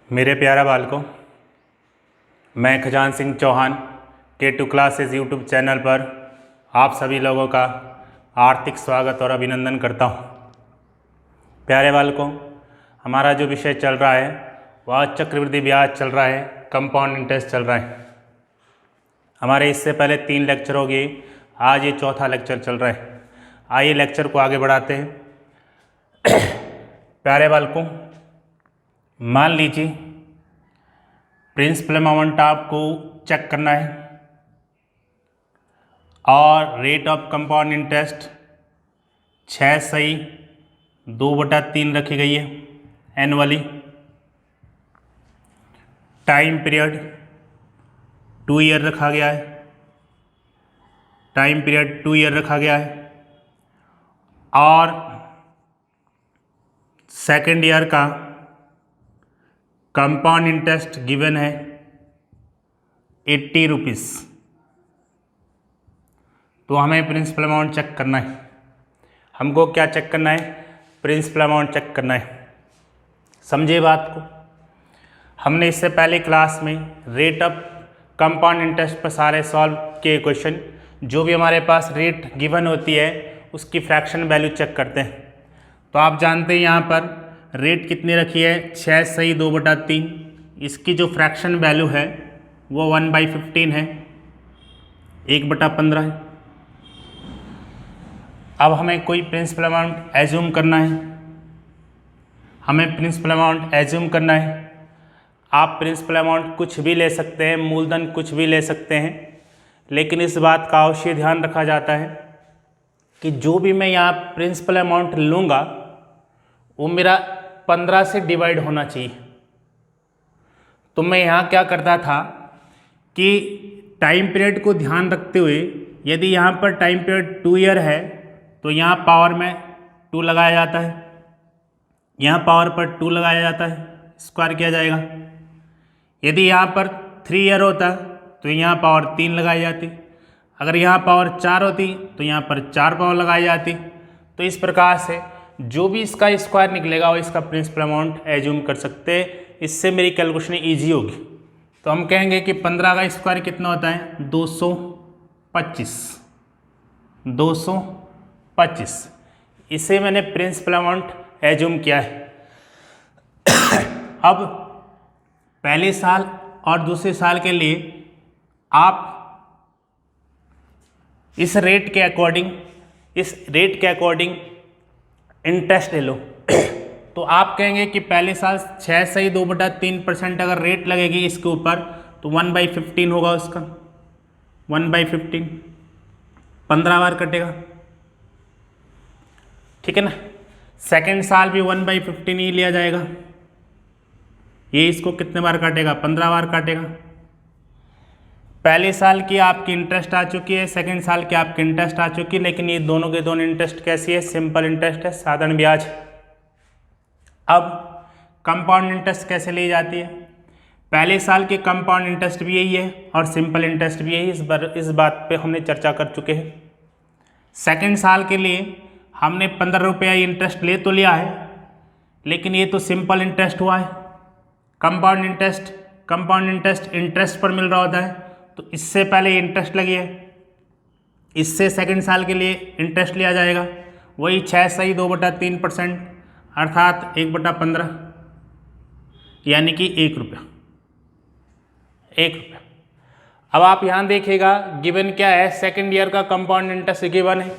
मेरे प्यारा बालकों, मैं Khajan Singh Chauhan K2 classes YouTube channel पर आप सभी लोगों का हार्दिक स्वागत और अभिनंदन करता हूँ। प्यारे बालकों, हमारा जो विषय चल रहा है वह चक्रवृद्धि ब्याज चल रहा है, कंपाउंड इंटरेस्ट चल रहा है। हमारे इससे पहले 3 लेक्चर हो गए, आज ये चौथा लेक्चर चल रहा है। आइए लेक्चर को आगे बढ़ाते हैं। प्यारे बालकों, मान लीजिए प्रिंसिपल अमाउंट आपको चेक करना है और रेट ऑफ कंपाउंड इंटरेस्ट 6/2/3 रखी गई है एनुअली। टाइम पीरियड 2 ईयर रखा गया है, टाइम पीरियड 2 ईयर रखा गया है और सेकेंड ईयर का कंपाउंड इंटरेस्ट गिवन है 80 रुपीज़। तो हमें प्रिंसिपल अमाउंट चेक करना है। हमको क्या चेक करना है? प्रिंसिपल अमाउंट चेक करना है। समझिए बात को। हमने इससे पहले क्लास में रेट ऑफ कंपाउंड इंटरेस्ट पर सारे सॉल्व किए क्वेश्चन। जो भी हमारे पास रेट गिवन होती है उसकी फ्रैक्शन वैल्यू चेक करते हैं। तो आप जानते हैं यहाँ पर रेट कितनी रखी है 6/2/3। इसकी जो फ्रैक्शन वैल्यू है वो 1/15 है, 1/15 है। अब हमें कोई प्रिंसिपल अमाउंट एज्यूम करना है। हमें प्रिंसिपल अमाउंट एज्यूम करना है। आप प्रिंसिपल अमाउंट कुछ भी ले सकते हैं, मूलधन कुछ भी ले सकते हैं, लेकिन इस बात का अवश्य ध्यान रखा जाता है कि जो भी मैं यहाँ प्रिंसिपल अमाउंट लूँगा वो मेरा 15 से डिवाइड होना चाहिए। तो मैं यहाँ क्या करता था कि टाइम पीरियड को ध्यान रखते हुए, यदि यहाँ पर टाइम पीरियड 2 ईयर है तो यहाँ पावर में 2 लगाया जाता है, यहाँ पावर पर 2 लगाया जाता है, स्क्वायर किया जाएगा। यदि यहाँ पर 3 ईयर होता तो यहाँ पावर 3 लगाई जाती। अगर यहाँ पावर 4 होती तो यहाँ पर 4 पावर लगाई जाती। तो इस प्रकार से जो भी इसका स्क्वायर निकलेगा वो इसका प्रिंसिपल अमाउंट एज्यूम कर सकते हैं। इससे मेरी कैलकुलेशन ईजी होगी। तो हम कहेंगे कि 15 का स्क्वायर कितना होता है 225। 225 इसे मैंने प्रिंसिपल अमाउंट एज्यूम किया है। अब पहले साल और दूसरे साल के लिए आप इस रेट के अकॉर्डिंग इंटरेस्ट ले लो। तो आप कहेंगे कि पहले साल 6/2/3% अगर रेट लगेगी इसके ऊपर तो 1/15 होगा उसका, 1/15 15 बार कटेगा, ठीक है ना। सेकेंड साल भी 1/15 ही लिया जाएगा। ये इसको कितने बार काटेगा 15 बार काटेगा। पहले साल की आपकी इंटरेस्ट आ चुकी है, सेकेंड साल की आपकी इंटरेस्ट आ चुकी है, लेकिन ये दोनों के दोनों इंटरेस्ट कैसी है? सिंपल इंटरेस्ट है, साधारण ब्याज। अब कंपाउंड इंटरेस्ट कैसे ली जाती है? पहले साल के कंपाउंड इंटरेस्ट भी यही है और सिंपल इंटरेस्ट भी यही। इस बात पे हमने चर्चा कर चुके हैं। सेकेंड साल के लिए हमने 15 रुपया इंटरेस्ट ले तो लिया है, लेकिन ये तो सिंपल इंटरेस्ट हुआ है। कंपाउंड इंटरेस्ट इंटरेस्ट पर मिल रहा होता है, तो इससे पहले इंटरेस्ट लगी है, इससे सेकंड साल के लिए इंटरेस्ट लिया जाएगा, वही 6/2/3% अर्थात 1/15 यानी कि 1 रुपया। 1 रुपया। अब आप यहाँ देखिएगा गिवन क्या है, सेकंड ईयर का कंपाउंड इंटरेस्ट गिवन है।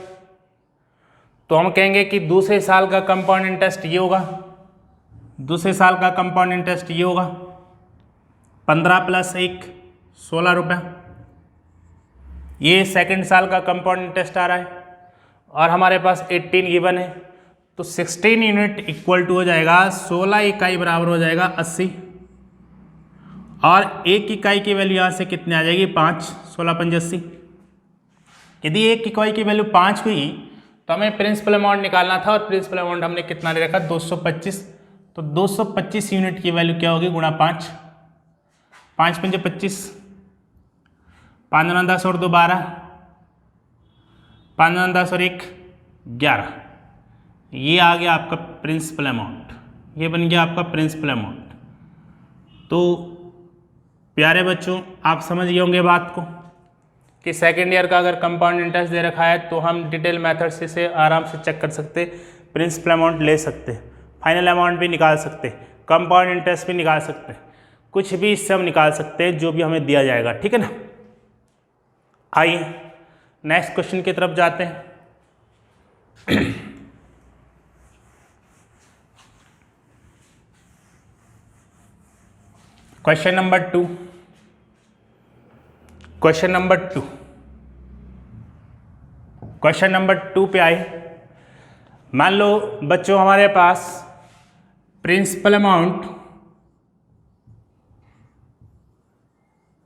तो हम कहेंगे कि दूसरे साल का कंपाउंड इंटरेस्ट ये होगा, दूसरे साल का कंपाउंड इंटरेस्ट ये होगा 15 + 1 16 रुपया। ये सेकंड साल का कंपाउंड इंटरेस्ट आ रहा है और हमारे पास 18 गिवन है। तो 16 यूनिट इक्वल टू हो जाएगा 16 इकाई बराबर हो जाएगा 80। और 1 इकाई की वैल्यू यहाँ से कितने आ जाएगी 5, 16 × 5 = 80। यदि 1 इकाई की वैल्यू 5 हुई तो हमें प्रिंसिपल अमाउंट निकालना था और प्रिंसिपल अमाउंट हमने कितना ले रखा 225। तो 225 यूनिट की वैल्यू क्या होगी गुणा 5, 5 × 5 = 25, 5 × 10 और 2 12, 5 × 10 और 1 11। ये आ गया आपका प्रिंसिपल अमाउंट, ये बन गया आपका प्रिंसिपल अमाउंट। तो प्यारे बच्चों आप समझ गए होंगे बात को कि सेकेंड ईयर का अगर कंपाउंड इंटरेस्ट दे रखा है तो हम डिटेल मेथड से इसे आराम से चेक कर सकते, प्रिंसिपल अमाउंट ले सकते, फाइनल अमाउंट भी निकाल सकते, कंपाउंड इंटरेस्ट भी निकाल सकते, कुछ भी इससे हम निकाल सकते हैं जो भी हमें दिया जाएगा। ठीक है ना। आइए नेक्स्ट क्वेश्चन की तरफ जाते हैं। Question number 2। क्वेश्चन नंबर 2 पे आए। मान लो बच्चों हमारे पास प्रिंसिपल अमाउंट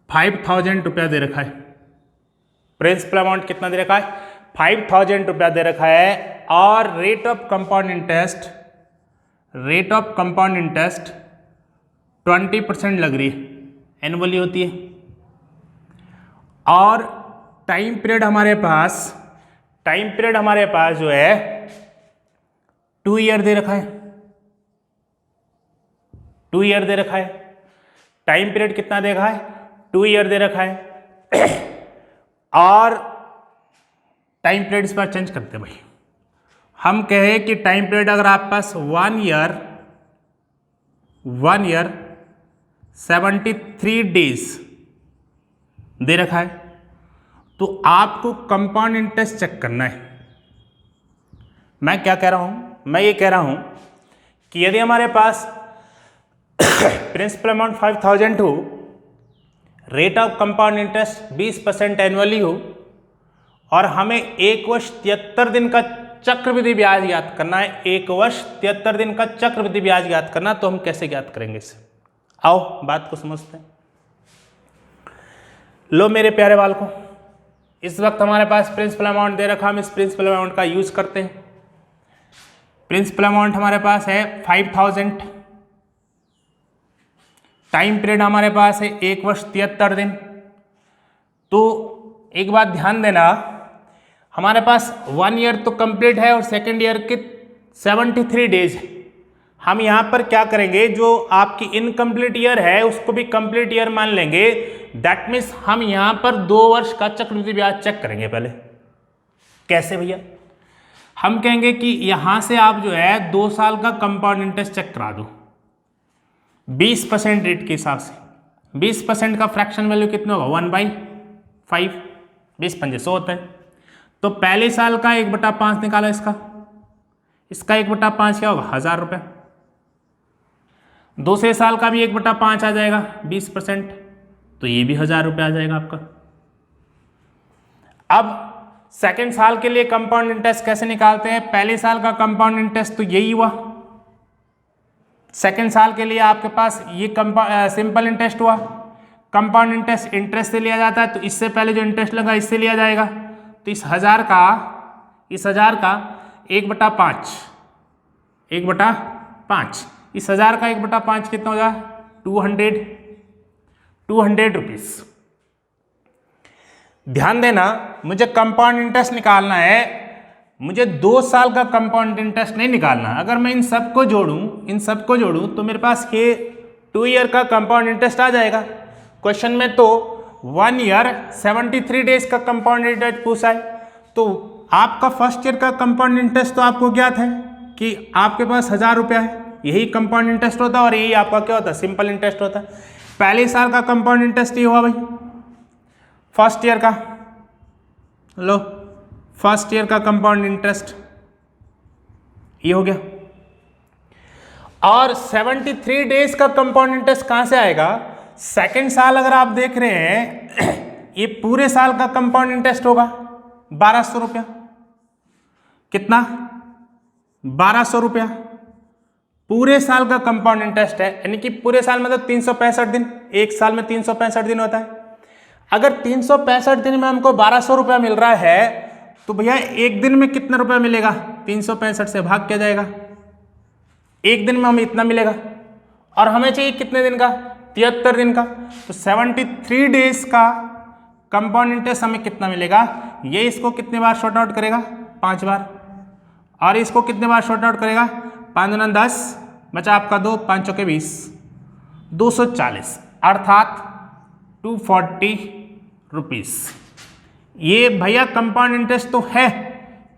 5,000 रुपया दे रखा है। प्रिंसिपल अमाउंट कितना दे रखा है? 5,000 रुपया दे रखा है और रेट ऑफ कंपाउंड इंटरेस्ट 20% लग रही है, एनुअली होती है। और टाइम पीरियड हमारे पास जो है 2 ईयर दे रखा है। 2 ईयर दे रखा है। टाइम पीरियड कितना दे रखा है? 2 ईयर दे रखा है। और टाइम पीरियड इस बार चेंज करते हैं भाई। हम कहे कि टाइम पीरियड अगर आपके पास 1 ईयर 73 डेज दे रखा है तो आपको कंपाउंड इंटरेस्ट चेक करना है। मैं क्या कह रहा हूं? मैं ये कह रहा हूं कि यदि हमारे पास प्रिंसिपल अमाउंट 5,000 हो, rate of compound interest 20% annually हो और हमें 1 वर्ष 73 दिन का चक्रवृद्धि ब्याज ज्ञात करना है, 1 वर्ष 73 दिन का चक्रवृद्धि ब्याज ज्ञात करना, तो हम कैसे ज्ञात करेंगे इसे? आओ बात को समझते हैं। लो मेरे प्यारे बालकों, इस वक्त हमारे पास प्रिंसिपल अमाउंट दे रखा, हम इस प्रिंसिपल अमाउंट का यूज करते हैं। प्रिंसिपल अमाउंट हमारे पास है 5,000। टाइम पीरियड हमारे पास है 1 वर्ष 73 दिन। तो एक बात ध्यान देना, हमारे पास 1 ईयर तो कंप्लीट है और सेकेंड ईयर के 73 डेज है। हम यहाँ पर क्या करेंगे, जो आपकी इनकम्प्लीट ईयर है उसको भी कंप्लीट ईयर मान लेंगे। दैट मीन्स हम यहाँ पर 2 वर्ष का चक्रवृद्धि ब्याज चेक करेंगे पहले। कैसे भैया? हम कहेंगे कि यहाँ से आप जो है 2 साल का कंपाउंड इंटरेस्ट चेक करा दो 20% रेट के हिसाब से। 20% का फ्रैक्शन वैल्यू कितना होगा? 1/5, 20 पंजे 100 होता है। तो पहले साल का 1/5 निकाला, इसका 1/5 क्या होगा? 1,000 रुपये। दूसरे साल का भी 1/5 आ जाएगा 20%, तो ये भी 1,000 रुपये आ जाएगा आपका। अब सेकेंड साल के लिए कंपाउंड इंटरेस्ट कैसे निकालते हैं? पहले साल का कंपाउंड इंटरेस्ट तो यही हुआ, सेकेंड साल के लिए आपके पास ये सिंपल इंटरेस्ट हुआ। कंपाउंड इंटरेस्ट से लिया जाता है, तो इससे पहले जो इंटरेस्ट लगा इससे लिया जाएगा। तो इस 1,000 का 1/5 इस 1,000 का 1/5 कितना हो जाएगा? 200 रुपीज। ध्यान देना, मुझे कंपाउंड इंटरेस्ट निकालना है, मुझे 2 साल का कंपाउंड इंटरेस्ट नहीं निकालना। अगर मैं इन सबको जोड़ूं तो मेरे पास ये 2 ईयर का कंपाउंड इंटरेस्ट आ जाएगा। क्वेश्चन में तो 1 ईयर 73 डेज का कंपाउंड इंटरेस्ट पूछा है। तो आपका फर्स्ट ईयर का कंपाउंड इंटरेस्ट तो आपको ज्ञात है कि आपके पास 1,000 रुपया है, यही कंपाउंड इंटरेस्ट होता है और यही आपका क्या होता है? सिंपल इंटरेस्ट होता है। पहले साल का कंपाउंड इंटरेस्ट ये हुआ भाई, फर्स्ट ईयर का। लो, फर्स्ट ईयर का कंपाउंड इंटरेस्ट ये हो गया। और 73 डेज का कंपाउंड इंटरेस्ट कहां से आएगा? सेकेंड साल अगर आप देख रहे हैं, ये पूरे साल का कंपाउंड इंटरेस्ट होगा 1,200 रुपया। कितना? 1,200 रुपया पूरे साल का कंपाउंड इंटरेस्ट है, यानी कि पूरे साल मतलब 365 दिन। एक साल में 365 दिन होता है। अगर 365 दिन में हमको 1,200 रुपया मिल रहा है तो भैया एक दिन में कितना रुपया मिलेगा? 365 से भाग किया जाएगा, एक दिन में हमें इतना मिलेगा। और हमें चाहिए कितने दिन का? 73 दिन का। तो 73 डेज का कंपाउंड इंटरेस्ट हमें कितना मिलेगा? ये इसको कितने बार शॉर्ट आउट करेगा? 5 बार। और इसको कितने बार शॉर्ट आउट करेगा? 5 × 10 बचा आपका 2, 5 × 20। 240 अर्थात 240 रुपीज़। ये भैया कंपाउंड इंटरेस्ट तो है,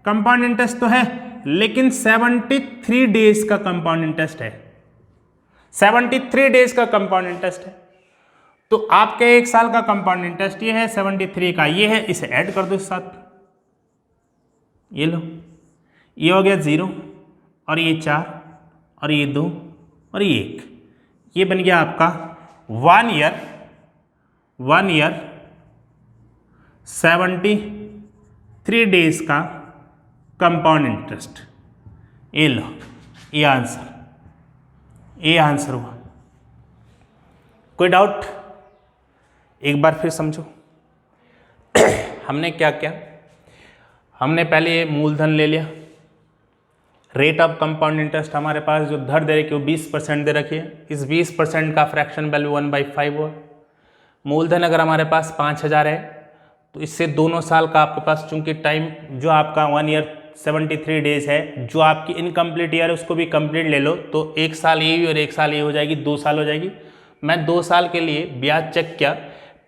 कंपाउंड इंटरेस्ट तो है, लेकिन 73 डेज का कंपाउंड इंटरेस्ट है, 73 डेज का कंपाउंड इंटरेस्ट है। तो आपके 1 साल का कंपाउंड इंटरेस्ट ये है, 73 का ये है, इसे ऐड कर दो इस साथ, ये लो, ये हो गया 0 और ये 4 और ये 2 और ये 1, ये बन गया आपका 1 ईयर 73 डेज का कंपाउंड इंटरेस्ट। ये लो, ये आंसर हुआ। कोई डाउट? एक बार फिर समझो। हमने क्या किया, हमने पहले ये मूलधन ले लिया, रेट ऑफ कंपाउंड इंटरेस्ट हमारे पास जो दर दे रखी है वो 20% दे रखी है, इस 20% का फ्रैक्शन वैल्यू 1/5 हुआ। मूलधन अगर हमारे पास 5000 है तो इससे दोनों साल का आपके पास, चूंकि टाइम जो आपका 1 ईयर 73 डेज है, जो आपकी इनकम्प्लीट ईयर है उसको भी कंप्लीट ले लो तो 1 साल ये और 1 साल ये हो जाएगी, 2 साल हो जाएगी। मैं 2 साल के लिए ब्याज चेक किया,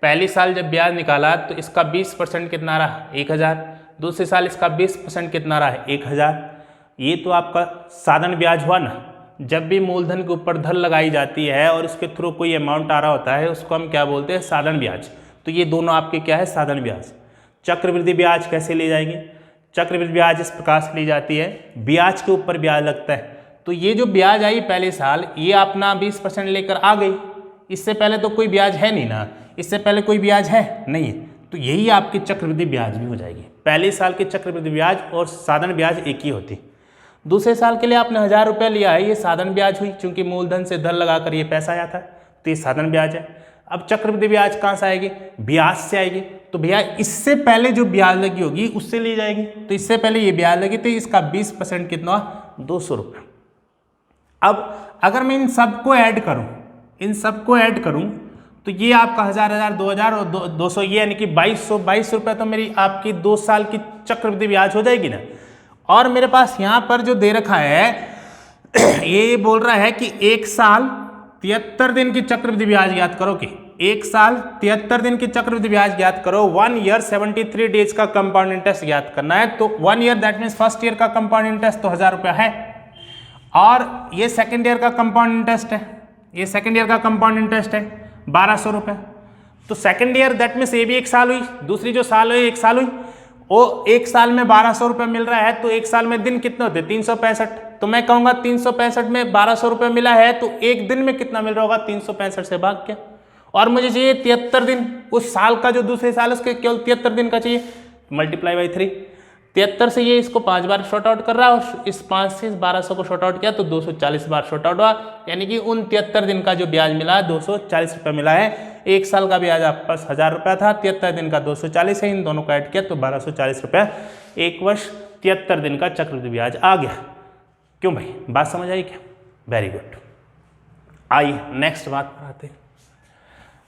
पहली साल जब ब्याज निकाला तो इसका 20% कितना रहा 1000, दूसरे साल इसका 20% कितना रहा 1000। ये तो आपका साधन ब्याज हुआ ना। जब भी मूलधन के ऊपर धन लगाई जाती है और उसके थ्रू कोई अमाउंट आ रहा होता है उसको हम क्या बोलते हैं, साधन ब्याज। तो ये दोनों आपके क्या है, साधन ब्याज। चक्रवृद्धि ब्याज कैसे ली जाएगी? चक्रवृद्धि ब्याज इस प्रकार से ली जाती है, ब्याज के ऊपर ब्याज लगता है। तो ये जो ब्याज आई पहले साल, ये अपना 20% लेकर आ गई, इससे पहले तो कोई ब्याज है नहीं ना, इससे पहले कोई ब्याज है नहीं, तो यही आपकी चक्रवृद्धि ब्याज भी हो जाएगी। पहले साल की चक्रवृद्धि ब्याज और साधन ब्याज एक ही होती। दूसरे साल के लिए आपने 1000 रुपये लिया है, ये साधन ब्याज हुई, क्योंकि मूलधन से धन लगाकर ये पैसा आया था, तो ये साधन ब्याज है। अब चक्रवृद्धि ब्याज कहाँ से आएगी? ब्याज से आएगी। तो भैया इससे पहले जो ब्याज लगी होगी उससे ली जाएगी, तो इससे पहले ये ब्याज लगी तो इसका 20% कितना, 200 रुपये। अब अगर मैं इन सबको ऐड करूं, तो ये आपका 1000, 2000 और 200, ये यानी कि 2200 रुपये तो मेरी आपकी 2 साल की चक्रवृद्धि ब्याज हो जाएगी ना। और मेरे पास यहाँ पर जो दे रखा है ये बोल रहा है कि 1 साल 73 दिन की चक्रवृद्धि ब्याज ज्ञात करो, कि 1 साल 73 दिन की चक्रवृद्धि ब्याज ज्ञात करो। 1 ईयर 73 डेज का कंपाउंड इंटरेस्ट ज्ञात करना है। तो 1 year that means first year का कंपाउंड इंटरेस्ट तो 1000 रुपया है, और ये सेकेंड ईयर का कंपाउंड इंटरेस्ट है, ये सेकेंड ईयर का कंपाउंड इंटरेस्ट है 1200 रुपये। तो सेकेंड ईयर दैट मीन्स ये भी 1 साल हुई, दूसरी जो साल हुई 1 साल हुई, वो 1 साल में 1200 रुपये मिल रहा है, तो 1 साल में दिन कितने होते हैं, 365। तो मैं कहूँगा 365 में 1200 रुपये मिला है, तो एक दिन में कितना मिल रहा होगा, 365 से भाग के। और मुझे चाहिए 73 दिन, उस साल का जो दूसरे साल उसके केवल 73 दिन का चाहिए, मल्टीप्लाई बाई 3। 73 से ये इसको 5 बार शॉर्ट आउट कर रहा है, और इस 5 से 1200 को शॉर्ट आउट किया तो 240 बार शॉर्ट आउट हुआ, यानी कि उन 73 दिन का जो ब्याज मिला है 240 रुपये मिला है। 1 साल का ब्याज आपके पास 1000 रुपया था, 73 दिन का 240 है, इन दोनों को ऐड किया तो 1240 रुपये 1 वर्ष 73 दिन का चक्रवृद्धि ब्याज आ गया। क्यों भाई, बात समझ आई क्या? Very good. आइए नेक्स्ट बात पर आते हैं,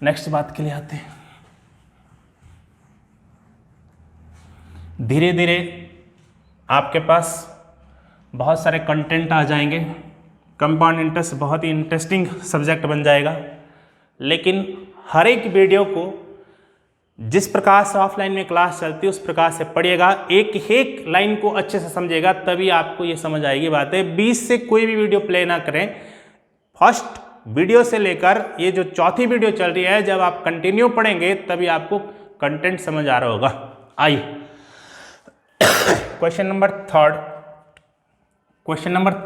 नेक्स्ट बात के लिए आते हैं। धीरे धीरे आपके पास बहुत सारे कंटेंट आ जाएंगे, कंपाउंड इंटरेस्ट बहुत ही इंटरेस्टिंग सब्जेक्ट बन जाएगा। लेकिन हर एक वीडियो को जिस प्रकार से ऑफलाइन में क्लास चलती है उस प्रकार से पढ़िएगा, एक एक लाइन को अच्छे से समझिएगा, तभी आपको ये समझ आएगी बातें। 20 से कोई भी वीडियो प्ले ना करें, फर्स्ट वीडियो से लेकर ये जो चौथी वीडियो चल रही है, जब आप कंटिन्यू पढ़ेंगे तभी आपको कंटेंट समझ आ रहा होगा। आइए क्वेश्चन नंबर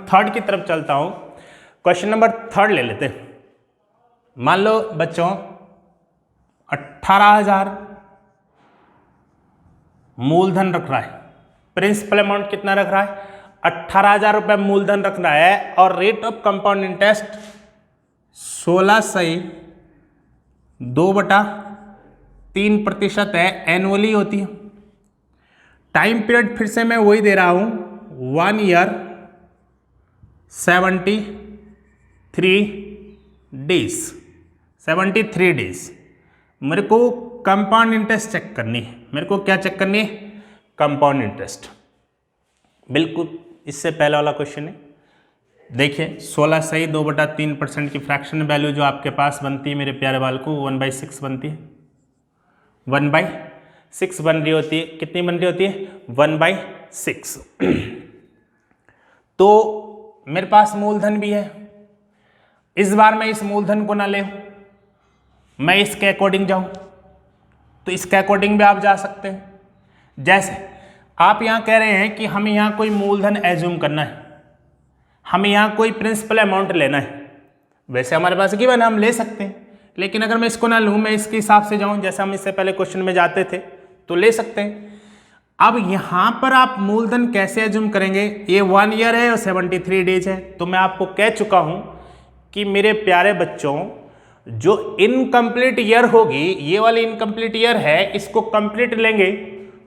3 की तरफ चलता हूं। क्वेश्चन नंबर 3 ले लेते हैं। मान लो बच्चों 18,000 मूलधन रख रहा है, प्रिंसिपल अमाउंट कितना रख रहा है, 18,000 रुपये मूलधन रख रहा है, और रेट ऑफ कंपाउंड इंटरेस्ट 16/2/3% है, एनुअली होती है। टाइम पीरियड फिर से मैं वही दे रहा हूं, 1 ईयर 73 डेज। मेरे को कंपाउंड इंटरेस्ट चेक करनी है। मेरे को क्या चेक करनी है, कंपाउंड इंटरेस्ट। बिल्कुल इससे पहले वाला क्वेश्चन है, देखिए 16 सही 2/3% की फ्रैक्शन वैल्यू जो आपके पास बनती है मेरे प्यारे बाल को 1/6 बनती है, 1/6 बन रही होती है। कितनी बन रही होती है? 1/6। तो मेरे पास मूलधन भी है, इस बार मैं इस मूलधन को ना ले, मैं इसके अकॉर्डिंग जाऊं, तो इसके अकॉर्डिंग भी आप जा सकते हैं। जैसे आप यहां कह रहे हैं कि हमें यहां कोई मूलधन एज्यूम करना है, हमें यहाँ कोई प्रिंसिपल अमाउंट लेना है। वैसे हमारे पास गिवन है, हम ले सकते हैं, लेकिन अगर मैं इसको ना लूँ, मैं इसके हिसाब से जाऊँ जैसे हम इससे पहले क्वेश्चन में जाते थे, तो ले सकते हैं। अब यहाँ पर आप मूलधन कैसे एज्यूम करेंगे? ये 1 ईयर है और 73 डेज है। तो मैं आपको कह चुका हूँ कि मेरे प्यारे बच्चों, जो इनकम्प्लीट ईयर होगी, ये वाली इनकम्प्लीट ईयर है, इसको कंप्लीट लेंगे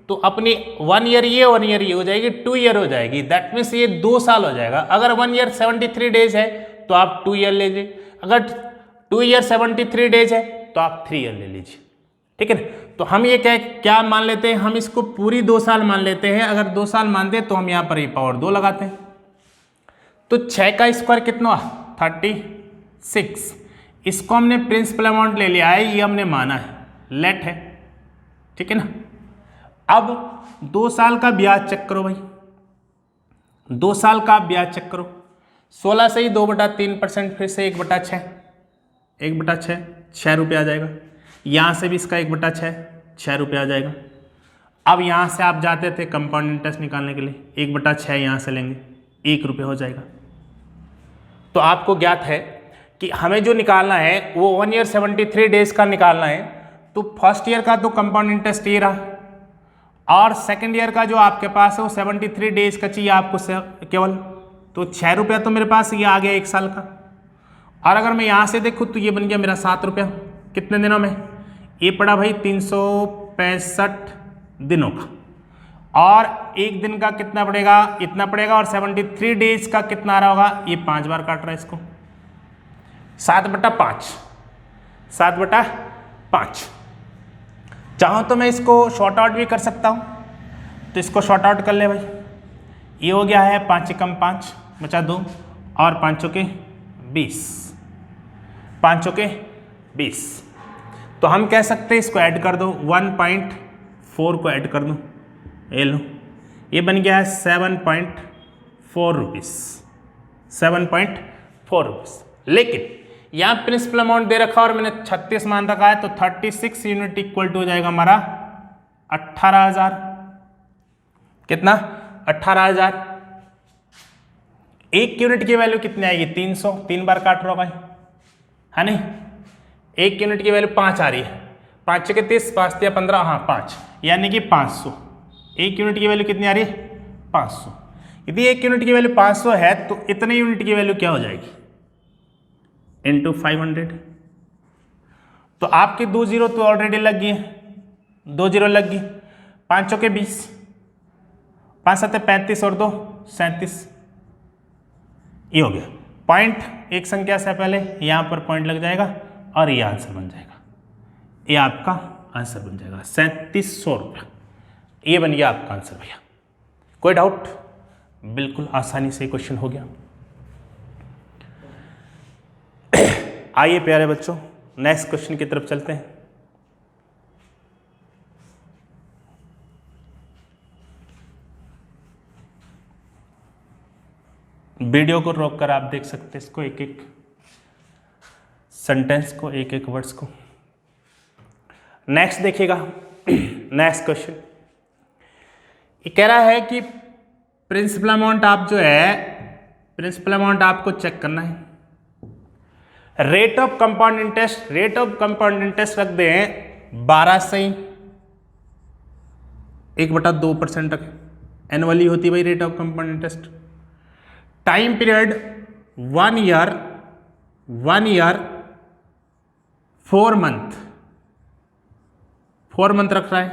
तो अपनी 1 ईयर ये 1 ईयर ये हो जाएगी, 2 ईयर हो जाएगी। दैट मीन्स ये 2 साल हो जाएगा। अगर 1 ईयर 73 डेज है तो आप 2 ईयर ले लीजिए, अगर 2 ईयर 73 डेज है तो आप 3 ईयर ले लीजिए। ठीक है ना? तो हम ये क्या मान लेते हैं? हम इसको पूरी 2 साल मान लेते हैं। अगर 2 साल मानते हैं तो हम यहाँ पर ये पावर 2 लगाते हैं। तो 6 का स्क्वायर कितना? 36। इसको हमने प्रिंसिपल अमाउंट ले लिया है, ये हमने माना है, लेट है। ठीक है ना? अब 2 साल का ब्याज चेक करो भाई, 2 साल का ब्याज चेक करो। 16 से ही 2/3%, फिर से 1/6, 1/6, 6 रुपये आ जाएगा। यहाँ से भी इसका 1/6, 6 रुपये आ जाएगा। अब यहाँ से आप जाते थे कंपाउंड इंटरेस्ट निकालने के लिए, 1/6 यहाँ से लेंगे, 1 रुपये हो जाएगा। तो आपको ज्ञात है कि हमें जो निकालना है वो 1 ईयर 73 डेज का निकालना है। तो फर्स्ट ईयर का तो कंपाउंड इंटरेस्ट ये रहा, और सेकेंड ईयर का जो आपके पास है वो 73 डेज का चाहिए आपको केवल। तो 6 रुपया तो मेरे पास ये आ गया 1 साल का। और अगर मैं यहाँ से देखूँ तो ये बन गया मेरा 7 रुपया। कितने दिनों में? ये पड़ा भाई 365 दिनों का। और एक दिन का कितना पड़ेगा? इतना पड़ेगा। और 73 डेज का कितना आ रहा होगा? ये 5 बार काट रहा है इसको, 7/5, 7/5। चाहो तो मैं इसको शॉर्ट आउट भी कर सकता हूँ, तो इसको शॉर्ट आउट कर ले भाई। ये हो गया है 5 एकम 5 बचा 2, और 5 चौके 20, 5 चौके 20। तो हम कह सकते हैं इसको ऐड कर दो, 1.4 को ऐड कर दो, ये लो, ये बन गया है 7.4 रुपीज़, 7.4 रुपीज़। लेकिन यहाँ प्रिंसिपल अमाउंट दे रखा और मैंने 36 मान रखा है, तो 36 यूनिट इक्वल टू हो जाएगा हमारा 18,000। कितना? 18,000। 1 यूनिट की वैल्यू कितनी आएगी? 300। 3 बार काट रहा होगा, है नहीं? 1 यूनिट की वैल्यू 5 आ रही है, 5 के 30, 5 या 15, हाँ 5, यानी कि 500। 1 यूनिट की वैल्यू कितनी आ रही है? 500। यदि 1 यूनिट की वैल्यू 500 है तो इतने यूनिट की वैल्यू क्या हो जाएगी? इंटू 500। तो आपकी 2 जीरो तो ऑलरेडी लग गई है, 2 जीरो लग गई। 5 चौके 20, 5 7 35 और 2 37। ये हो गया पॉइंट। एक संख्या से पहले यहाँ पर पॉइंट लग जाएगा और ये आंसर बन जाएगा, ये आपका आंसर बन जाएगा 3700 रुपया। ये बन गया आपका आंसर भैया। कोई डाउट? बिल्कुल आसानी से क्वेश्चन हो गया। आइए प्यारे बच्चों, नेक्स्ट क्वेश्चन की तरफ चलते हैं। वीडियो को रोककर आप देख सकते हैं इसको, एक एक सेंटेंस को, एक एक वर्ड्स को। नेक्स्ट देखिएगा, नेक्स्ट क्वेश्चन ये कह रहा है कि प्रिंसिपल अमाउंट आप जो है, प्रिंसिपल अमाउंट आपको चेक करना है। Rate of compound interest, rate of compound interest रख दें 12 से 1/2% तक एनुअली होती है भाई rate of compound interest. Time period 1 year 4 month, 4 month रख रहा है।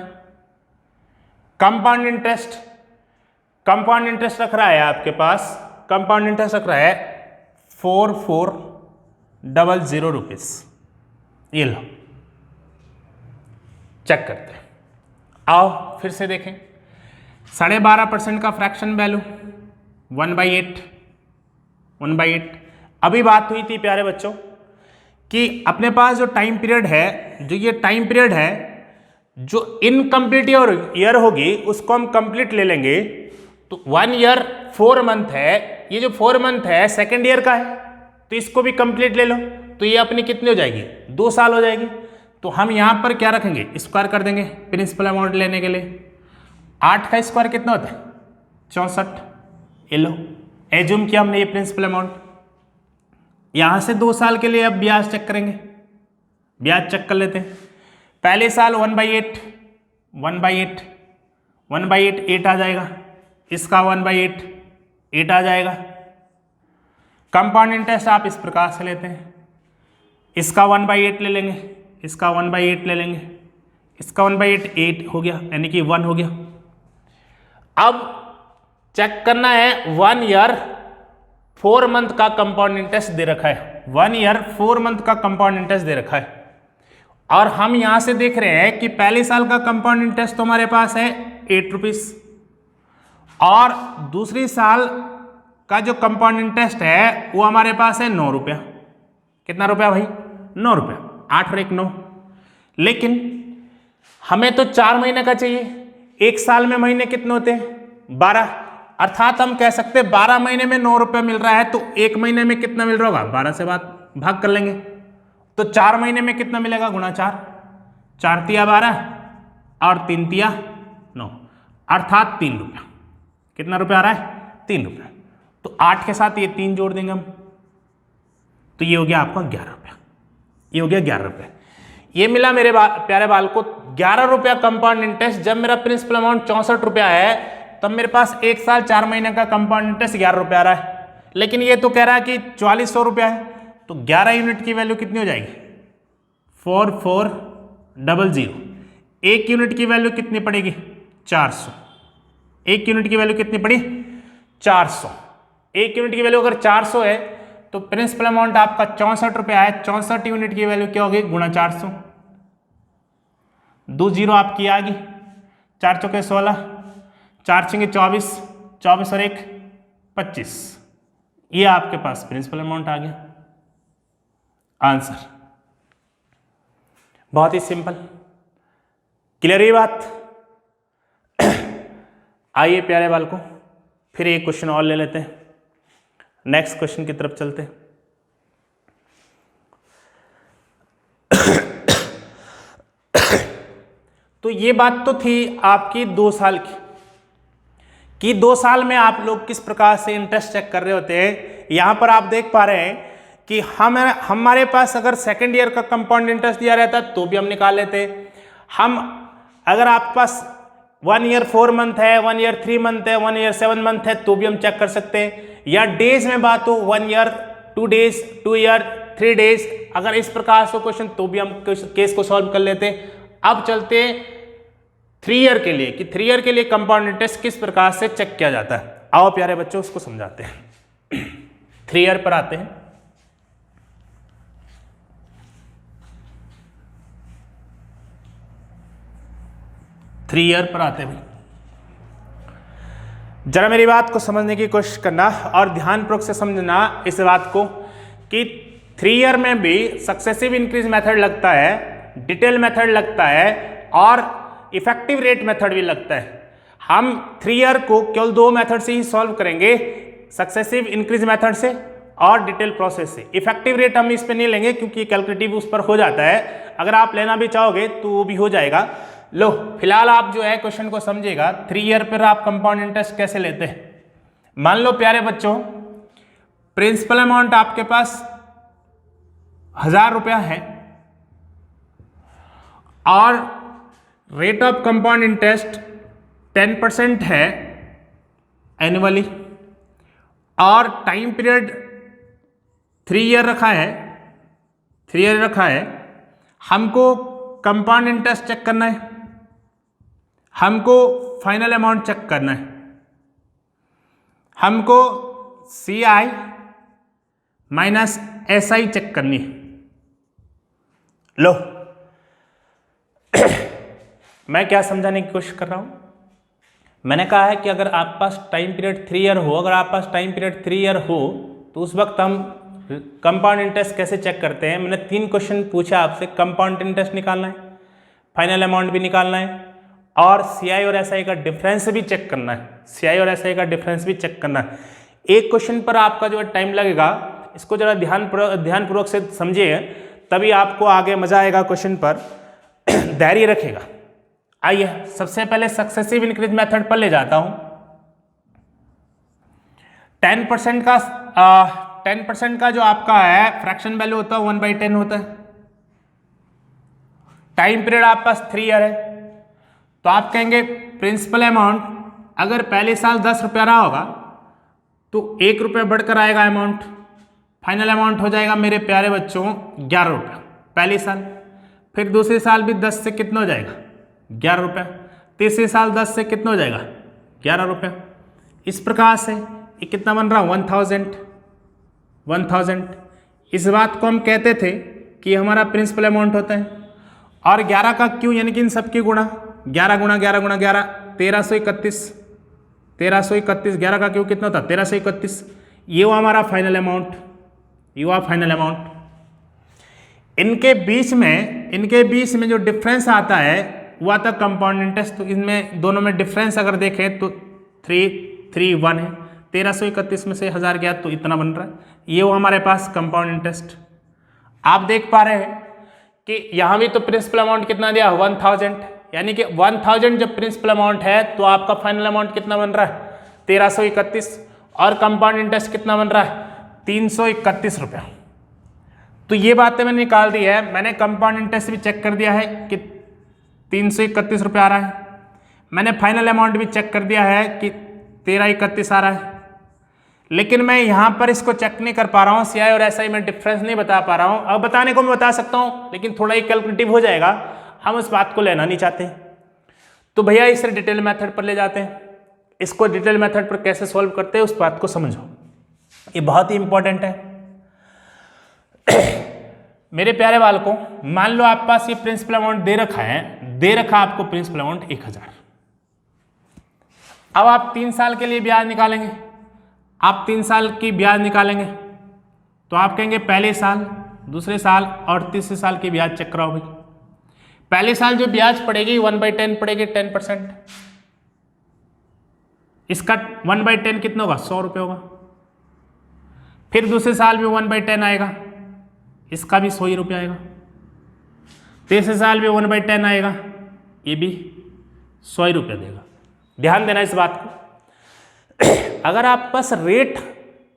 कंपाउंड इंटरेस्ट, कंपाउंड इंटरेस्ट रख रहा है आपके पास, कंपाउंड इंटरेस्ट रख रहा है 4400 रुपीज। ये लो, चेक करते हैं। आओ फिर से देखें। 12.5% का फ्रैक्शन वैल्यू 1/8, 1/8। अभी बात हुई थी प्यारे बच्चों कि अपने पास जो टाइम पीरियड है, जो ये टाइम पीरियड है, जो इनकम्प्लीट ईयर होगी उसको हम कंप्लीट ले लेंगे। तो 1 ईयर 4 मंथ है, ये जो 4 मंथ है सेकेंड ईयर का है, तो इसको भी कंप्लीट ले लो, तो ये अपनी कितनी हो जाएगी, 2 साल हो जाएगी। तो हम यहाँ पर क्या रखेंगे, स्क्वायर कर देंगे प्रिंसिपल अमाउंट लेने के लिए। 8 का स्क्वायर कितना होता है, 64। ये लो, एज्यूम किया हमने ये प्रिंसिपल अमाउंट। यहाँ से 2 साल के लिए अब ब्याज चेक करेंगे, ब्याज चेक कर लेते हैं। पहले साल 1/8 8 आ जाएगा, इसका 1/8 8 आ जाएगा। कंपाउंड इंटरेस्ट आप इस प्रकार से लेते हैं, इसका 1/8 ले लेंगे, इसका 1/8 ले लेंगे, इसका 1/8 8 हो गया, यानी कि 1 हो गया। अब चेक करना है 1 ईयर 4 मंथ का कंपाउंड इंटरेस्ट दे रखा है, 1 ईयर 4 मंथ का कंपाउंड इंटरेस्ट दे रखा है। और हम यहां से देख रहे हैं कि पहले साल का कंपाउंड इंटरेस्ट तो हमारे पास है 8 रुपीज, और दूसरी साल का जो कंपाउंड इंटरेस्ट है वो हमारे पास है 9 रुपया। कितना रुपया भाई, 9 रुपया, 8 और 1 9। लेकिन हमें तो 4 महीने का चाहिए, एक साल में महीने कितने होते हैं, 12। अर्थात हम कह सकते हैं 12 महीने में 9 रुपया मिल रहा है, तो एक महीने में कितना मिल रहा होगा, 12 से भाग कर लेंगे, तो 4 महीने में कितना मिलेगा, गुणा 4, 4 तिया 12 और 3 तिया 9, अर्थात 3 रुपया। कितना रुपया आ रहा है, 3 रुपया। तो 8 के साथ ये 3 जोड़ देंगे हम, तो ये हो गया आपका 11 रुपया, ये हो गया 11 रुपया। ये मिला मेरे प्यारे बाल को 11 रुपया कंपाउंड इंटरेस्ट। जब मेरा प्रिंसिपल अमाउंट 64 रुपया है, तब मेरे पास एक साल 4 महीने का कंपाउंड इंटरेस्ट 11 रुपया आ रहा है। लेकिन ये तो कह रहा है कि 4400 रुपया है, तो 11 यूनिट की वैल्यू कितनी हो जाएगी, 4400। एक यूनिट की वैल्यू कितनी पड़ेगी, 400। एक यूनिट की वैल्यू कितनी पड़ी, 400। एक यूनिट की वैल्यू अगर 400 है तो प्रिंसिपल अमाउंट आपका 64 रुपया है, 64 यूनिट की वैल्यू क्या होगी, गुणा 400। 2 जीरो आपकी आ गई, 4 चौके 16, 4 छंगे 24, 24 और 1 25। ये आपके पास प्रिंसिपल अमाउंट आ गया आंसर। बहुत ही सिंपल, क्लियर ये बात। आइए प्यारे बाल को फिर एक क्वेश्चन और ले लेते हैं, नेक्स्ट क्वेश्चन की तरफ चलते हैं। तो ये बात तो थी आपकी 2 साल की, कि 2 साल में आप लोग किस प्रकार से इंटरेस्ट चेक कर रहे होते हैं। यहां पर आप देख पा रहे हैं कि हमारे पास अगर सेकेंड ईयर का कंपाउंड इंटरेस्ट दिया रहता तो भी हम निकाल लेते। हम अगर आपके पास 1 ईयर 4 मंथ है, 1 ईयर 3 मंथ है, 1 ईयर 7 मंथ है, तो भी हम चेक कर सकते हैं। या डेज में बात हो, 1 ईयर 2 डेज, 2 ईयर 3 डेज, अगर इस प्रकार से क्वेश्चन, तो भी हम केस को सॉल्व कर लेते। अब चलते 3 ईयर के लिए, कि 3 ईयर के लिए कंपाउंड इंटरेस्ट किस प्रकार से चेक किया जाता है। आओ प्यारे बच्चों उसको समझाते हैं। 3 ईयर पर आते हैं। थ्री ईयर पर आते हैं। जरा मेरी बात को समझने की कोशिश करना और ध्यानपूर्वक से समझना इस बात को, कि 3 ईयर में भी सक्सेसिव इंक्रीज मेथड लगता है, डिटेल मेथड लगता है और इफेक्टिव रेट मेथड भी लगता है। हम 3 ईयर को केवल 2 मेथड से ही सॉल्व करेंगे, सक्सेसिव इंक्रीज मेथड से और डिटेल प्रोसेस से। इफेक्टिव रेट हम इस पे नहीं लेंगे क्योंकि कैलकुलेटिव उस पर हो जाता है, अगर आप लेना भी चाहोगे तो वो भी हो जाएगा। लो फिलहाल आप जो है क्वेश्चन को समझिएगा। 3 ईयर पर आप कंपाउंड इंटरेस्ट कैसे लेते हैं। मान लो प्यारे बच्चों प्रिंसिपल अमाउंट आपके पास 1000 रुपया है और रेट ऑफ कंपाउंड इंटरेस्ट 10% है एनुअली, और टाइम पीरियड 3 ईयर रखा है, 3 ईयर रखा है। हमको कंपाउंड इंटरेस्ट चेक करना है, हमको फाइनल अमाउंट चेक करना है, हमको CI माइनस SI चेक करनी है। लो मैं क्या समझाने की कोशिश कर रहा हूं, मैंने कहा है कि अगर आपके पास टाइम पीरियड 3 ईयर हो, अगर आपके पास टाइम पीरियड 3 ईयर हो तो उस वक्त हम कंपाउंड इंटरेस्ट कैसे चेक करते हैं। मैंने 3 क्वेश्चन पूछा आपसे, कंपाउंड इंटरेस्ट निकालना है, फाइनल अमाउंट भी निकालना है और सीआई और एसआई का डिफरेंस भी चेक करना है। सीआई और एसआई का डिफरेंस भी चेक करना है। एक क्वेश्चन पर आपका जो टाइम लगेगा, इसको जरा ध्यानपूर्वक से समझिए, तभी आपको आगे मजा आएगा क्वेश्चन पर, धैर्य रखेगा। आइए सबसे पहले सक्सेसिव इंक्रीज मेथड पर ले जाता हूं। 10% का जो आपका है फ्रैक्शन वैल्यू होता है 1/10 होता है। टाइम पीरियड आपके पास 3 ईयर है, तो आप कहेंगे प्रिंसिपल अमाउंट अगर पहले साल 10 रुपया रहा होगा तो 1 रुपया बढ़कर आएगा अमाउंट, फाइनल अमाउंट हो जाएगा मेरे प्यारे बच्चों 11 रुपया पहले साल। फिर दूसरे साल भी 10 से कितना हो जाएगा 11 रुपया, तीसरे साल 10 से कितना हो जाएगा 11 रुपया। इस प्रकार से ये कितना बन रहा 1000। इस बात को हम कहते थे कि हमारा प्रिंसिपल अमाउंट होता है। और 11 का क्यों, यानी कि इन सबकी गुणा 11 गुणा 11 गुणा 11 1331। 11 का क्यों कितना होता 1331। ये हुआ हमारा फाइनल अमाउंट, ये हुआ फाइनल अमाउंट। इनके बीच में जो डिफरेंस आता है वो आता कंपाउंड इंटरेस्ट। तो इनमें दोनों में डिफरेंस अगर देखें तो 331 है, 1331 में से 1000 गया तो इतना बन रहा है। ये वो हमारे पास कंपाउंड इंटरेस्ट। आप देख पा रहे हैं कि यहाँ भी तो प्रिंसिपल अमाउंट कितना दिया 1000, यानी कि 1000 जब प्रिंसिपल अमाउंट है तो आपका फाइनल अमाउंट कितना बन रहा है 1331 और कंपाउंड इंटरेस्ट कितना बन रहा है 331 रुपया। तो ये बातें मैंने निकाल दी है। मैंने कंपाउंड इंटरेस्ट भी चेक कर दिया है कि 331 रुपया आ रहा है। मैंने फाइनल अमाउंट भी चेक कर दिया है कि 1331 आ रहा है। लेकिन मैं यहाँ पर इसको चेक नहीं कर पा रहा हूँ, सीआई और एसआई में डिफरेंस नहीं बता पा रहा हूँ। अब बताने को मैं बता सकता हूँ, लेकिन थोड़ा ही कैलकुलेटिव हो जाएगा, हम उस बात को लेना नहीं चाहते। तो भैया इसे डिटेल मेथड पर ले जाते हैं। इसको डिटेल मेथड पर कैसे सॉल्व करते हैं उस बात को समझो, ये बहुत ही इंपॉर्टेंट है। मेरे प्यारे बालकों, मान लो आपके पास ये प्रिंसिपल अमाउंट दे रखा है, दे रखा आपको प्रिंसिपल अमाउंट 1000। अब आप 3 साल के लिए ब्याज निकालेंगे, आप 3 साल की ब्याज निकालेंगे तो आप कहेंगे पहले साल, दूसरे साल और तीसरे साल की ब्याज चेक कराओ भाई। पहले साल जो ब्याज पड़ेगी 1/10 पड़ेगी 10%। इसका 1/10 कितना होगा 100 रुपये होगा। फिर दूसरे साल भी 1/10 आएगा, इसका भी 100 ही रुपये आएगा। तीसरे साल भी 1/10 आएगा, ये भी 100 ही रुपये देगा। ध्यान देना इस बात को। अगर आप पास रेट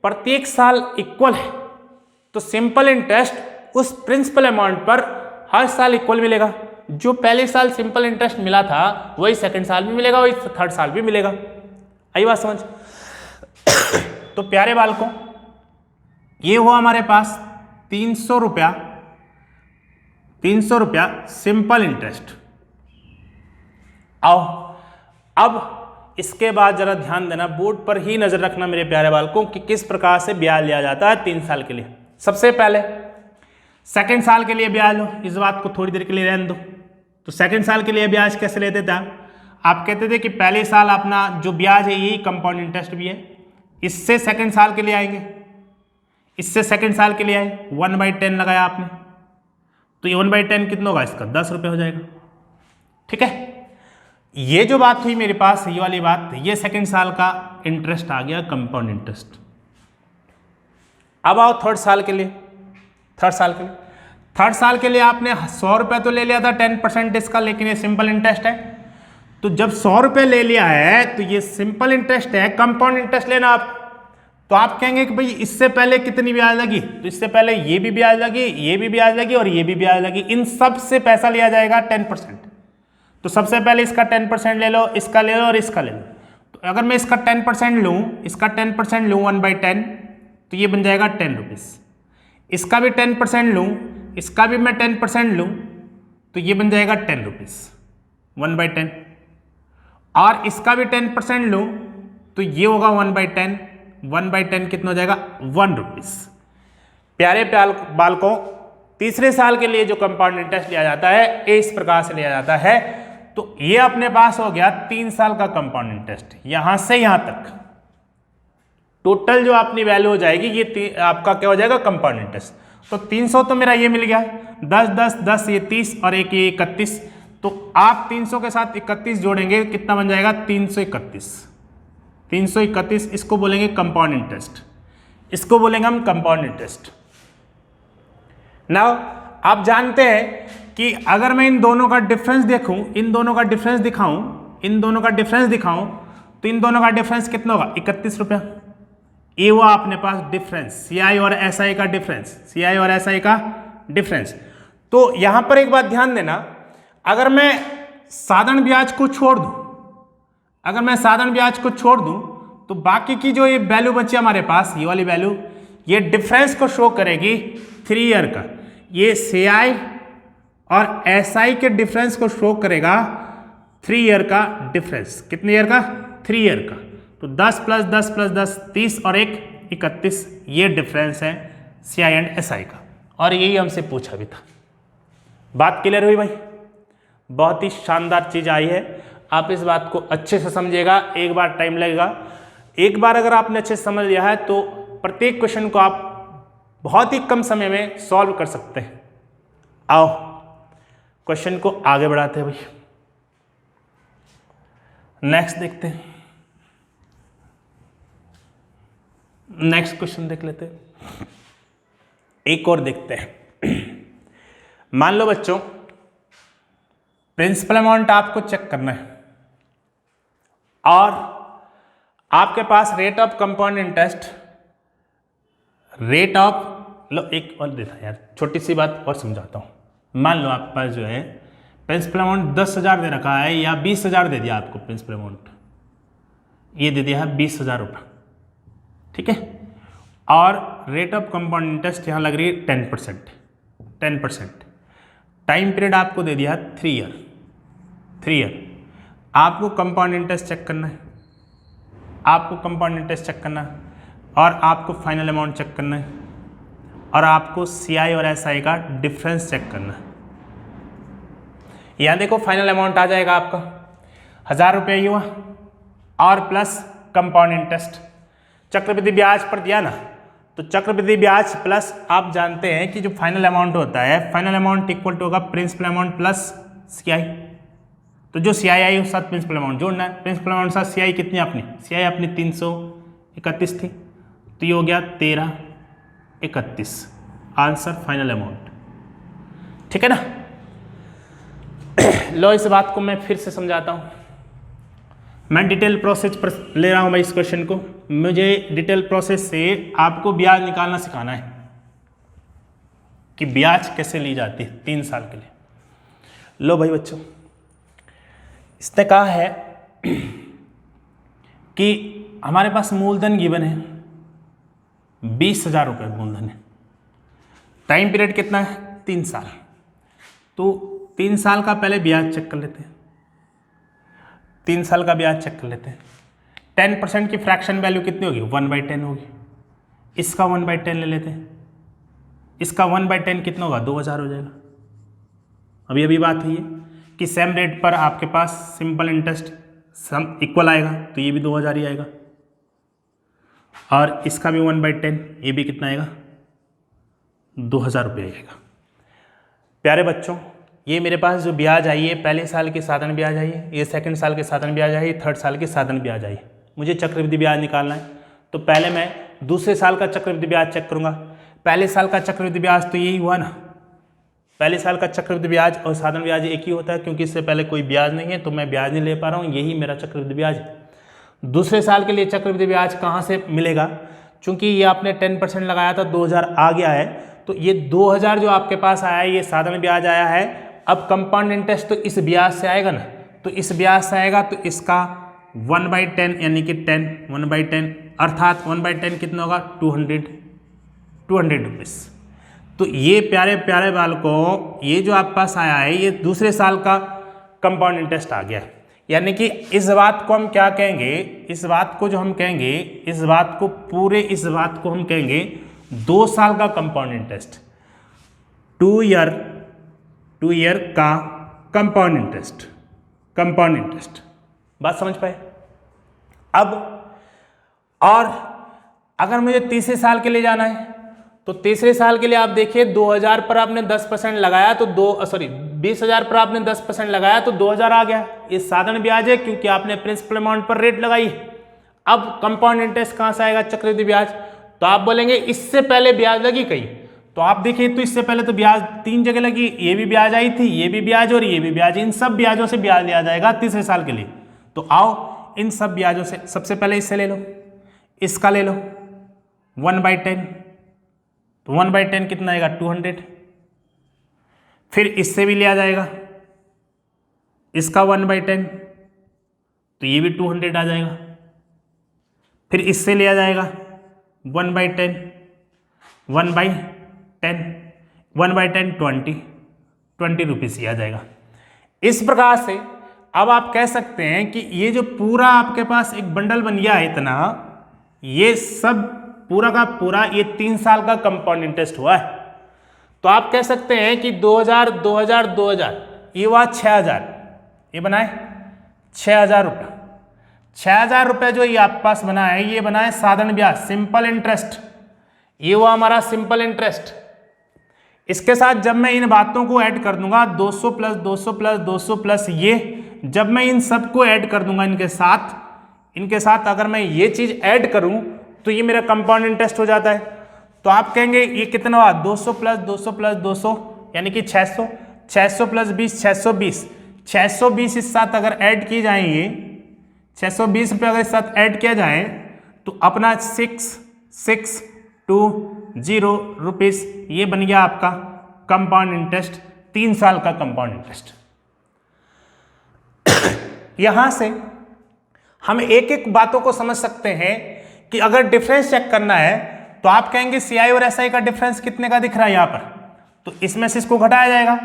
प्रत्येक साल इक्वल है तो सिंपल इंटरेस्ट उस प्रिंसिपल अमाउंट पर हर साल इक्वल मिलेगा। जो पहले साल सिंपल इंटरेस्ट मिला था वही सेकंड साल भी मिलेगा, वही थर्ड साल भी मिलेगा। आई बात समझ। तो प्यारे बालकों, ये हुआ हमारे पास 300 रुपया सिंपल इंटरेस्ट। आओ अब इसके बाद जरा ध्यान देना, बोर्ड पर ही नजर रखना मेरे प्यारे बालकों कि किस प्रकार से ब्याज लिया जाता है 3 साल के लिए। सबसे पहले सेकंड साल के लिए ब्याज लो, इस बात को थोड़ी देर के लिए रहने दो। तो सेकंड साल के लिए ब्याज कैसे लेते थे आप कहते थे कि पहले साल अपना जो ब्याज है यही कंपाउंड इंटरेस्ट भी है, इससे सेकंड साल के लिए आएंगे, इससे सेकंड साल के लिए आए 1/10 लगाया आपने, तो ये 1/10 कितना होगा इसका 10 रुपये हो जाएगा। ठीक है, ये जो बात हुई मेरे पास, ये वाली बात, ये सेकंड साल का इंटरेस्ट आ गया कंपाउंड इंटरेस्ट। अब आओ थर्ड साल के लिए। थर्ड साल के लिए आपने 100 रुपये तो ले लिया था 10% इसका, लेकिन ये सिंपल इंटरेस्ट है। तो जब 100 रुपये ले लिया है तो ये सिंपल इंटरेस्ट है, कंपाउंड इंटरेस्ट लेना आप। तो आप कहेंगे कि भाई इससे पहले कितनी ब्याज लगी, तो इससे पहले ये भी ब्याज लगी, ये भी ब्याज लगी और ये भी ब्याज लगी। इन सब से पैसा लिया जाएगा 10%। तो सबसे पहले इसका 10% ले लो, इसका ले लो और इसका ले लो। तो अगर मैं इसका 10% लूँ, इसका 10% लूँ 1/10, तो ये बन जाएगा 10 रुपीज़। इसका भी 10% लूँ, इसका भी मैं 10% लूँ, तो ये बन जाएगा 10 रुपीज़ 1/10। और इसका भी 10% लूँ तो ये होगा 1/10। 1/10 कितना हो जाएगा 1 रुपीज़। प्यारे बालकों, तीसरे साल के लिए जो कंपाउंड इंटरेस्ट लिया जाता है इस प्रकार से लिया जाता है। तो ये अपने पास हो गया 3 साल का कंपाउंड इंटरेस्ट, यहां से यहां तक। टोटल जो अपनी वैल्यू हो जाएगी ये आपका क्या हो जाएगा, कंपाउंड इंटरेस्ट। तो 300 तो मेरा ये मिल गया, 10 10 10 ये 30 और एक ये 31। तो आप 300 के साथ 31 जोड़ेंगे, कितना बन जाएगा, 331। 331 इसको बोलेंगे कंपाउंड इंटरेस्ट, इसको बोलेंगे हम कंपाउंड इंटरेस्ट। नाउ आप जानते हैं कि अगर मैं इन दोनों का डिफरेंस देखूं, इन दोनों का डिफरेंस दिखाऊं, इन दोनों का डिफरेंस दिखाऊं, तो इन दोनों का डिफरेंस कितना होगा, 31 रुपया। ये हुआ अपने पास डिफरेंस, सीआई और एसआई का डिफरेंस, सीआई और एसआई का डिफरेंस। तो यहां पर एक बात ध्यान देना, अगर मैं साधारण ब्याज को छोड़ दूं, अगर मैं साधारण ब्याज को छोड़ दूं तो बाकी की जो ये वैल्यू बची हमारे पास, ये वाली वैल्यू, ये डिफरेंस को शो करेगी 3 ईयर का। ये सीआई और एसआई के डिफरेंस को शो करेगा 3 ईयर का डिफरेंस। कितने ईयर का, 3 ईयर का। तो 10 + 10 + 10 30 और एक 31, ये डिफरेंस है सीआई एंड एसआई का, और यही हमसे पूछा भी था। बात क्लियर हुई भाई? बहुत ही शानदार चीज आई है, आप इस बात को अच्छे से समझिएगा। एक बार टाइम लगेगा, एक बार अगर आपने अच्छे से समझ लिया है तो प्रत्येक क्वेश्चन को आप बहुत ही कम समय में सॉल्व कर सकते हैं। आओ क्वेश्चन को आगे बढ़ाते हैं भाई, नेक्स्ट देखते हैं, नेक्स्ट क्वेश्चन देख लेते हैं, एक और देखते हैं। मान लो बच्चों प्रिंसिपल अमाउंट आपको चेक करना है और आपके पास rate of compound interest, rate of, लो एक और देता यार, छोटी सी बात और समझाता हूं। मान लो आपके पास जो है प्रिंसिपल अमाउंट 10,000 दे रखा है या 20,000 दे दिया आपको प्रिंसिपल अमाउंट, ये दे दिया है 20,000 रुपये, ठीक है। और रेट ऑफ कंपाउंड इंटरेस्ट यहाँ लग रही है 10%, 10%। टाइम पीरियड आपको दे दिया है 3 ईयर, 3 ईयर। आपको कंपाउंड इंटरेस्ट चेक करना है, आपको कंपाउंड इंटरेस्ट चेक करना है, और आपको फाइनल अमाउंट चेक करना है, और आपको सीआई और एसआई का डिफरेंस चेक करना है। यहाँ देखो फाइनल अमाउंट आ जाएगा आपका 1,000 रुपये ही हुआ, और प्लस कंपाउंड इंटरेस्ट, चक्रवृद्धि ब्याज पर दिया ना, तो चक्रवृद्धि ब्याज प्लस, आप जानते हैं कि जो फाइनल अमाउंट होता है, फाइनल अमाउंट इक्वल टू होगा प्रिंसिपल अमाउंट प्लस सीआई। तो जो सीआई आई उस साथ प्रिंसिपल अमाउंट जोड़ना है। प्रिंसिपल अमाउंट साथ सीआई कितनी अपनी, सीआई अपनी 331 थी, तो ये हो गया 1331, आंसर फाइनल अमाउंट, ठीक है ना। लो इस बात को मैं फिर से समझाता हूँ, मैं डिटेल प्रोसेस पर ले रहा हूँ मैं इस क्वेश्चन को। मुझे डिटेल प्रोसेस से आपको ब्याज निकालना सिखाना है कि ब्याज कैसे ली जाती है 3 साल के लिए। लो भाई बच्चों, इसने कहा है कि हमारे पास मूलधन गिवन है 20,000 रुपये मूलधन है, टाइम पीरियड कितना है 3 साल। तो 3 साल का पहले ब्याज चेक कर लेते हैं, 3 साल का ब्याज चेक कर लेते हैं। 10% की फ्रैक्शन वैल्यू कितनी होगी, 1/10 होगी। इसका 1/10 ले लेते हैं, इसका 1/10 कितना होगा, 2,000 हो जाएगा। अभी अभी बात हुई है कि सेम रेट पर आपके पास सिंपल इंटरेस्ट सम इक्वल आएगा, तो ये भी 2,000 ही आएगा, और इसका भी 1/10, ये भी कितना आएगा, 2,000 रुपये आएगा। प्यारे बच्चों, ये मेरे पास जो ब्याज आई है, पहले साल की साधारण ब्याज आई है, ये सेकंड साल की साधारण ब्याज आई है, थर्ड साल की साधारण ब्याज आई है। मुझे चक्रवृद्धि ब्याज निकालना है, तो पहले मैं दूसरे साल का चक्रवृद्धि ब्याज चेक करूंगा। पहले साल का चक्रवृद्धि ब्याज तो यही हुआ ना, पहले साल का चक्रवृद्धि ब्याज और साधारण ब्याज एक ही होता है, क्योंकि इससे पहले कोई ब्याज नहीं है तो मैं ब्याज नहीं ले पा रहा हूँ, यही मेरा चक्रवृद्धि ब्याज है। दूसरे साल के लिए चक्रवृद्धि ब्याज कहाँ से मिलेगा, चूंकि ये आपने 10% लगाया था, 2,000 आ गया है, तो ये 2,000 जो आपके पास आया है, ये साधारण ब्याज आया है। अब कंपाउंड इंटरेस्ट तो इस ब्याज से आएगा ना, तो इस ब्याज से आएगा, तो इसका 1/10 यानी कि 10, 1/10 अर्थात 1/10 कितना होगा, 200 रुपीज़। तो ये प्यारे प्यारे बालकों, ये जो आपके पास आया है, ये दूसरे साल का कंपाउंड इंटरेस्ट आ गया। यानी कि इस बात को हम क्या कहेंगे, इस बात को जो हम कहेंगे, इस बात को पूरे इस बात को हम कहेंगे 2 साल का कंपाउंड इंटरेस्ट, 2 ईयर का कंपाउंड इंटरेस्ट, कंपाउंड इंटरेस्ट। बात समझ पाए? अब और अगर मुझे तीसरे साल के लिए जाना है तो तीसरे साल के लिए आप देखिए 2000 पर आपने 10% लगाया तो 20,000 पर आपने 10% लगाया तो 2000 आ गया। ये साधारण ब्याज है क्योंकि आपने प्रिंसिपल अमाउंट पर रेट लगाई। अब कंपाउंड इंटरेस्ट कहाँ से आएगा? चक्रवृद्धि ब्याज। तो आप बोलेंगे इससे पहले ब्याज लगी कहीं, तो आप देखिए तो इससे पहले तो ब्याज 3 जगह लगी, ये भी ब्याज आई थी, ये भी ब्याज और ये भी ब्याज। इन सब ब्याजों से ब्याज लिया जाएगा तीसरे साल के लिए। तो आओ इन सब ब्याजों से सबसे पहले इससे ले लो, इसका ले लो 1/10, तो 1/10 कितना आएगा? 200। फिर इससे भी लिया जाएगा इसका 1/10, तो ये भी 200 आ जाएगा। फिर इससे लिया जाएगा 1/10, 1/10, 1/10 20 रुपीज़ ही आ जाएगा। इस प्रकार से अब आप कह सकते हैं कि ये जो पूरा आपके पास एक बंडल बन गया है इतना, ये सब पूरा का पूरा ये 3 साल का कंपाउंड इंटरेस्ट हुआ है। तो आप कह सकते हैं कि 2000 2000 2000 ये हुआ 6000, ये बनाए 6000 रुपये। 6000 रुपये जो ये आपके पास बना है ये बना है साधारण ब्याज, सिंपल इंटरेस्ट। ये हुआ हमारा सिंपल इंटरेस्ट। इसके साथ जब मैं इन बातों को ऐड कर दूंगा 200 प्लस 200 प्लस 200 प्लस ये, जब मैं इन सबको ऐड कर दूंगा इनके साथ अगर मैं ये चीज़ ऐड करूं तो ये मेरा कंपाउंड इंटरेस्ट हो जाता है। तो आप कहेंगे ये कितना हुआ? 200 प्लस 200 प्लस 200 यानी कि 600, 600 प्लस 20 620, 620 इस साथ अगर ऐड की जाएंगे 620 रुपये अगर इस साथ ऐड किया जाए तो अपना 6620 रुपीज़ ये बन गया आपका कंपाउंड इंटरेस्ट, 3 साल का कंपाउंड इंटरेस्ट। यहां से हम एक एक बातों को समझ सकते हैं कि अगर डिफरेंस चेक करना है तो आप कहेंगे सीआई और एसआई का डिफरेंस कितने का दिख रहा है यहाँ पर, तो इसमें से इसको घटाया जाएगा।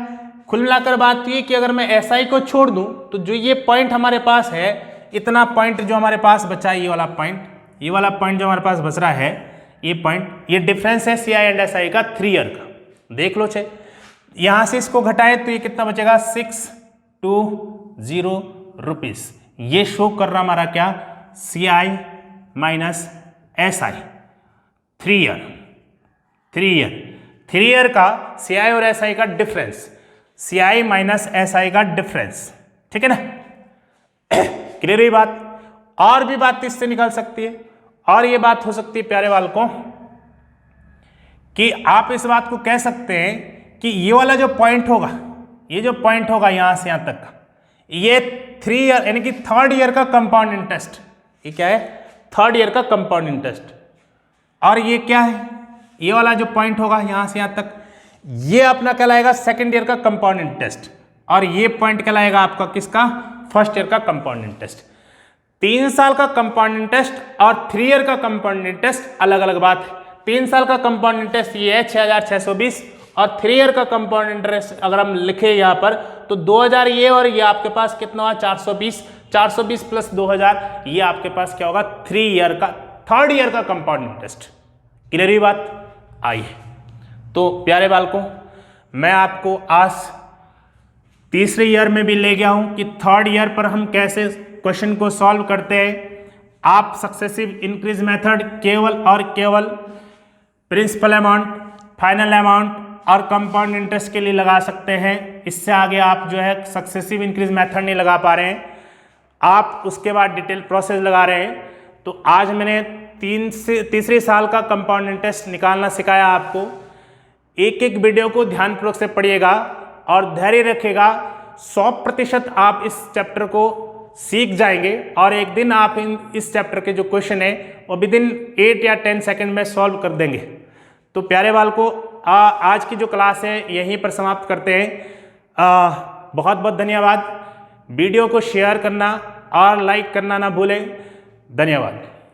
कुल मिलाकर बात ये कि अगर मैं एसआई को छोड़ दूं तो जो ये पॉइंट हमारे पास है, इतना पॉइंट जो हमारे पास बचा है, ये वाला पॉइंट जो हमारे पास बच रहा है, ये पॉइंट, ये डिफरेंस है सीआई एंड एसआई का 3 ईयर का। देख लो छे, यहां से इसको घटाए तो ये कितना बचेगा? 620 रुपीज। ये शो कर रहा हमारा क्या? सीआई माइनस एसआई 3 ईयर का सीआई और एसआई का डिफरेंस, सीआई माइनस एसआई का डिफरेंस। ठीक है ना? क्लियर हुई बात? और भी बात इससे निकल सकती है, और ये बात हो सकती है प्यारे बालकों कि आप इस बात को कह सकते हैं कि ये वाला जो पॉइंट होगा, ये जो पॉइंट होगा यहां से यहां तक, ये 3 ईयर यानी कि 3rd ईयर का कंपाउंड इंटरेस्ट। ये क्या है? 3rd ईयर का कंपाउंड इंटरेस्ट। और ये क्या है? ये वाला जो पॉइंट होगा यहां से यहां तक, ये अपना कहलाएगा 2nd ईयर का कंपाउंड इंटरेस्ट। और ये पॉइंट कहलाएगा आपका किसका? 1st ईयर का कंपाउंड इंटरेस्ट। 3 साल का कंपाउंड इंटरेस्ट और 3 ईयर का कंपाउंड इंटरेस्ट अलग अलग बात है। 3 साल का कंपाउंड इंटरेस्ट ये है 6620, और 3 ईयर का कंपाउंड इंटरेस्ट अगर हम लिखे यहाँ पर तो 2000 ये, और ये आपके पास कितना हुआ? 420 प्लस 2000 ये आपके पास क्या होगा? 3rd ईयर का कंपाउंड इंटरेस्ट। क्लियर हुई बात? आई। तो प्यारे बालकों, मैं आपको आज तीसरे ईयर में भी ले गया हूं कि 3rd ईयर पर हम कैसे क्वेश्चन को सॉल्व करते हैं। आप सक्सेसिव इंक्रीज मेथड केवल और केवल प्रिंसिपल अमाउंट, फाइनल अमाउंट और कंपाउंड इंटरेस्ट के लिए लगा सकते हैं। इससे आगे आप जो है सक्सेसिव इंक्रीज मेथड नहीं लगा पा रहे हैं, आप उसके बाद डिटेल प्रोसेस लगा रहे हैं। तो आज मैंने तीसरे साल का कंपाउंड इंटरेस्ट निकालना सिखाया आपको। एक एक वीडियो को ध्यानपूर्वक से पढ़िएगा और धैर्य रखिएगा। 100% आप इस चैप्टर को सीख जाएंगे और एक दिन आप इस चैप्टर के जो क्वेश्चन है वो विदिन 8 या 10 सेकंड में सॉल्व कर देंगे। तो प्यारे बालकों, आज की जो क्लास है यहीं पर समाप्त करते हैं। बहुत बहुत धन्यवाद। वीडियो को शेयर करना और लाइक करना ना भूलें। धन्यवाद।